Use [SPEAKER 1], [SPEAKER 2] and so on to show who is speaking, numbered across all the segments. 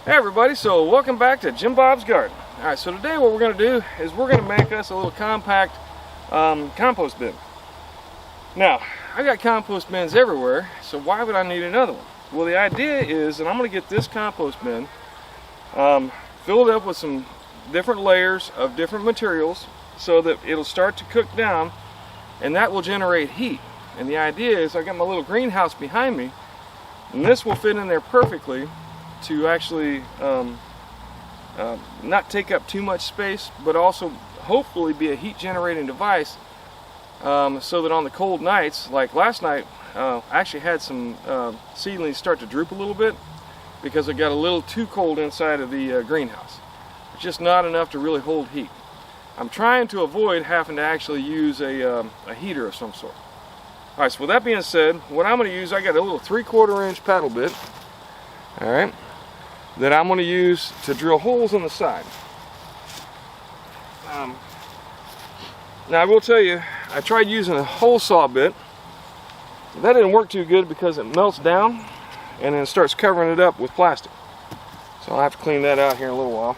[SPEAKER 1] Hey everybody, so welcome back to Jim Bob's Garden. Alright, so today what we're going to do is we're going to make us a little compact compost bin. Now, I've got compost bins everywhere, so why would I need another one? Well, the idea is that I'm going to get this compost bin filled up with some different layers of different materials so that it'll start to cook down, and that will generate heat. And the idea is I got my little greenhouse behind me, and this will fit in there perfectly to actually not take up too much space, but also hopefully be a heat generating device, so that on the cold nights, like last night, I actually had some seedlings start to droop a little bit because it got a little too cold inside of the greenhouse. It's just not enough to really hold heat. I'm trying to avoid having to actually use a heater of some sort. Alright, so with that being said, what I'm going to use, I got a little 3/4 inch paddle bit, alright, that I'm going to use to drill holes in the side. Now I will tell you, I tried using a hole saw bit. That didn't work too good because it melts down and then starts covering it up with plastic. So I'll have to clean that out here in a little while.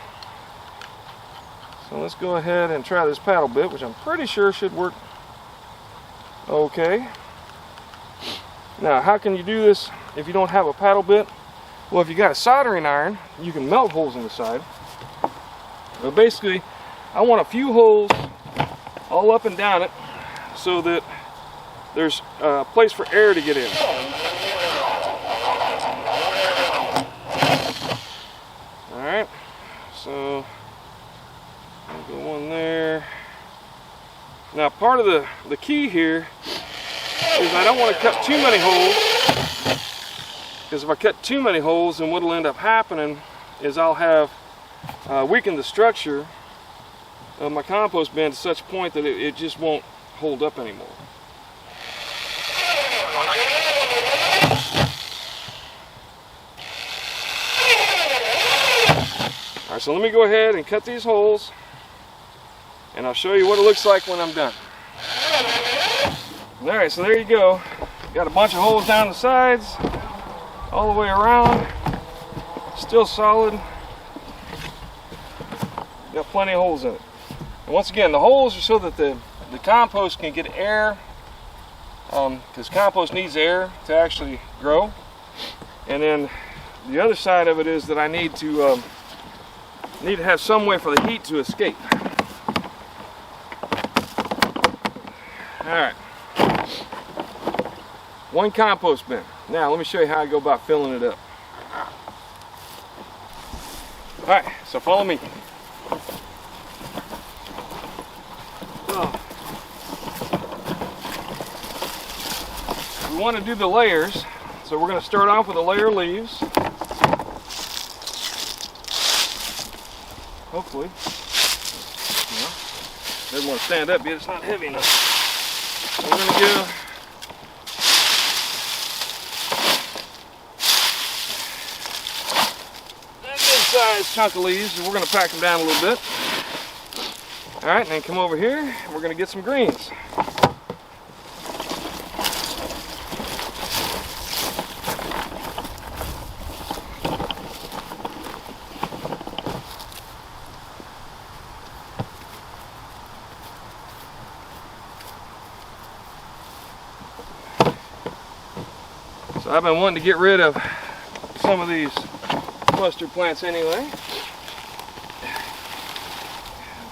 [SPEAKER 1] So let's go ahead and try this paddle bit, which I'm pretty sure should work okay. Now, how can you do this if you don't have a paddle bit? Well, if you got a soldering iron, you can melt holes in the side. But basically, I want a few holes all up and down it so that there's a place for air to get in. Alright, so I'll go one there. Now, part of the key here is I don't want to cut too many holes, because if I cut too many holes, then what will end up happening is I'll have weakened the structure of my compost bin to such a point that it just won't hold up anymore. Alright, so let me go ahead and cut these holes, and I'll show you what it looks like when I'm done. Alright, so there you go. Got a bunch of holes down the sides, all the way around. Still solid. Got plenty of holes in it. And once again, the holes are so that the compost can get air, because compost needs air to actually grow. And then the other side of it is that I need to have some way for the heat to escape. Alright. One compost bin. Now let me show you how I go about filling it up. Alright, so follow me. We want to do the layers, so we're going to start off with a layer of leaves. Hopefully. Well, doesn't want to stand up yet, it's not heavy enough. So we're going to go size chunk of leaves, and we're going to pack them down a little bit. Alright, and then come over here and we're going to get some greens. So I've been wanting to get rid of some of these mustard plants anyway,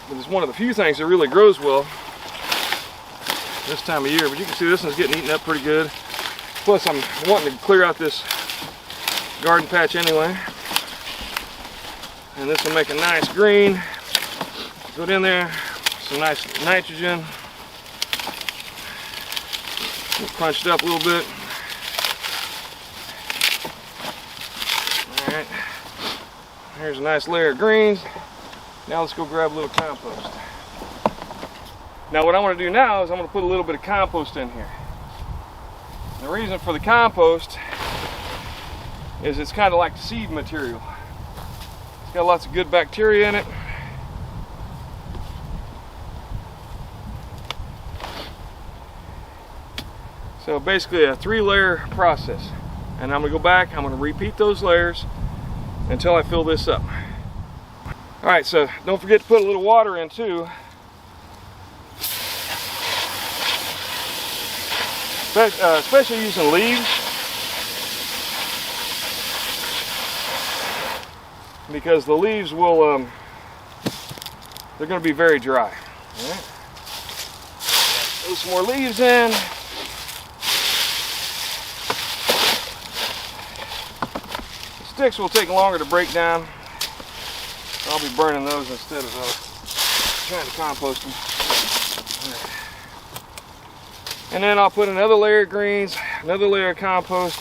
[SPEAKER 1] but it's one of the few things that really grows well this time of year. But you can see this one's getting eaten up pretty good. Plus I'm wanting to clear out this garden patch anyway, and this will make a nice green. Put in there some nice nitrogen, crunch it up a little bit. Alright, here's a nice layer of greens. Now let's go grab a little compost. Now what I want to do now is I'm going to put a little bit of compost in here. And the reason for the compost is it's kind of like seed material. It's got lots of good bacteria in it. So basically a 3-layer process. And I'm going to go back, I'm going to repeat those layers until I fill this up. All right, so don't forget to put a little water in too. Especially using leaves, because the leaves will, they're going to be very dry. All right. Throw some more leaves in. The sticks will take longer to break down. I'll be burning those instead of trying to compost them. And then I'll put another layer of greens, another layer of compost,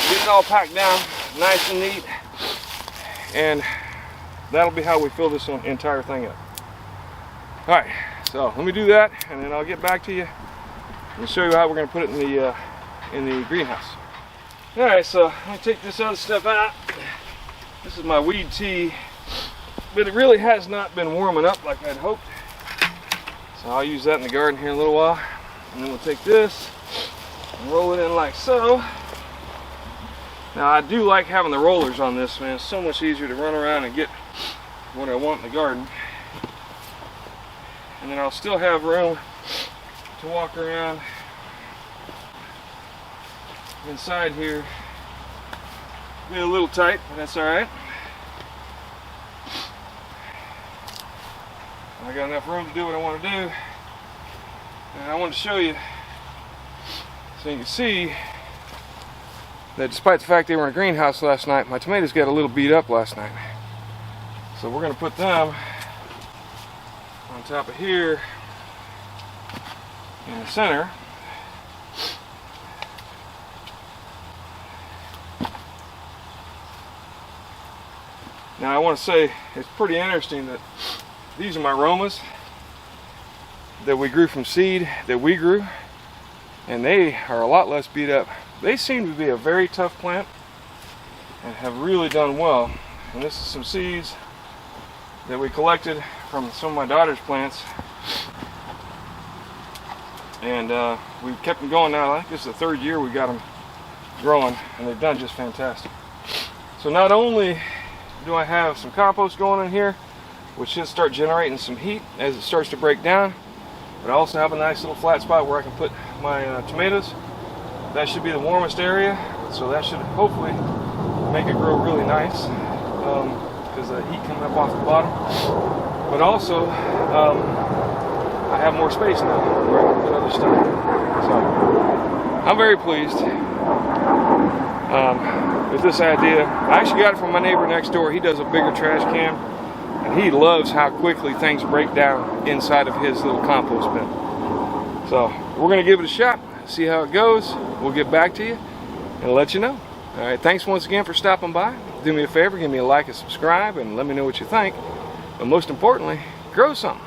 [SPEAKER 1] get it all packed down nice and neat, and that'll be how we fill this entire thing up. All right, so let me do that, and then I'll get back to you and show you how we're going to put it in the greenhouse. All right, so let me take this other stuff out. This is my weed tea, but it really has not been warming up like I'd hoped. So I'll use that in the garden here in a little while. And then we'll take this and roll it in like so. Now I do like having the rollers on this, man. It's so much easier to run around and get what I want in the garden. And then I'll still have room to walk around inside here. Be a little tight, but that's all right. I got enough room to do what I want to do. And I want to show you so you can see that despite the fact they were in a greenhouse last night, my tomatoes got a little beat up last night. So we're going to put them on top of here in the center. Now I want to say it's pretty interesting that these are my Romas that we grew from seed, that we grew, and they are a lot less beat up. They seem to be a very tough plant and have really done well. And this is some seeds that we collected from some of my daughter's plants, and we've kept them going now. I think this is the third year we got them growing, and they've done just fantastic. So not only do I have some compost going in here, which should start generating some heat as it starts to break down, but I also have a nice little flat spot where I can put my tomatoes. That should be the warmest area, so that should hopefully make it grow really nice, because the heat coming up off the bottom. But also, I have more space now where I can put other stuff. So I'm very pleased with this idea. I actually got it from my neighbor next door. He does a bigger trash can, and he loves how quickly things break down inside of his little compost bin. So we're going to give it a shot, see how it goes. We'll get back to you and let you know. All right, thanks once again for stopping by. Do me a favor, give me a like and subscribe, and let me know what you think. But most importantly, grow something.